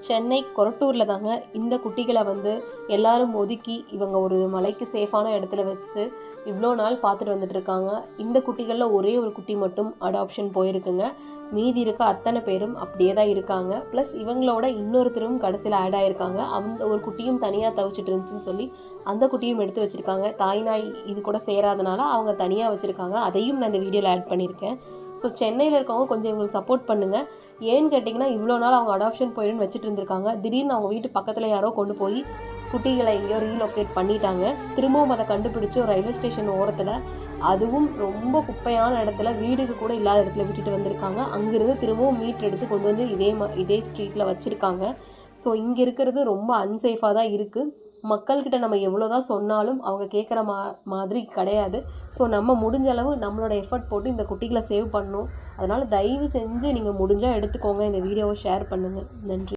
சென்னை கொரட்டூரில் தாங்க இந்த குட்டிகளை வந்து எல்லாரும் ஒதுக்கி இவங்க ஒரு மலைக்கு சேஃபான இடத்துல வச்சு இவ்வளோ நாள் பார்த்துட்டு வந்துட்டு இருக்காங்க. இந்த குட்டிகளில் ஒரே ஒரு குட்டி மட்டும் அடாப்ஷன் போயிருக்குங்க. மீதி இருக்க அத்தனை பேரும் அப்படியே தான் இருக்காங்க. ப்ளஸ் இவங்களோட இன்னொருத்தரும் கடைசியில் ஆட் ஆகிருக்காங்க. அந்த ஒரு குட்டியும் தனியாக தவிச்சிட்டு இருந்துச்சுன்னு சொல்லி அந்த குட்டியும் எடுத்து வச்சுருக்காங்க. தாய் நாய் இது கூட சேராதனால அவங்க தனியாக வச்சுருக்காங்க. அதையும் நான் இந்த வீடியோவில் ஆட் பண்ணியிருக்கேன். ஸோ சென்னையில் இருக்கவங்க கொஞ்சம் இவங்களுக்கு சப்போர்ட் பண்ணுங்கள். ஏன்னு கேட்டிங்கன்னா இவ்வளோ நாள் அவங்க அடாப்ஷன் போயிடுன்னு வச்சுட்டு இருந்திருக்காங்க. திடீர்னு அவங்க வீட்டு பக்கத்தில் யாரோ கொண்டு போய் குட்டிகளை எங்கேயோ ரீலொக்கேட் பண்ணிட்டாங்க. திரும்பவும் அதை கண்டுபிடிச்சி ஒரு ரயில்வே ஸ்டேஷன் ஓரத்தில், அதுவும் ரொம்ப குப்பையான இடத்துல, வீடுக்கு கூட இல்லாத இடத்துல விட்டுட்டு வந்திருக்காங்க. அங்கேருந்து திரும்பவும் மீட் எடுத்து கொண்டு வந்து இதே ஸ்ட்ரீட்டில் வச்சுருக்காங்க. ஸோ இங்கே இருக்கிறது ரொம்ப அன்சேஃபாக தான் இருக்குது. மக்கள்கிட்ட நம்ம எவ்வளோ தான் சொன்னாலும் அவங்க கேட்குற மாதிரி கிடையாது. ஸோ நம்ம முடிஞ்ச அளவு நம்மளோட எஃபர்ட் போட்டு இந்த குட்டிகளை சேவ் பண்ணணும். அதனால் தயவு செஞ்சு நீங்கள் முடிஞ்சால் எடுத்துக்கோங்க. இந்த வீடியோவை ஷேர் பண்ணுங்கள். நன்றி.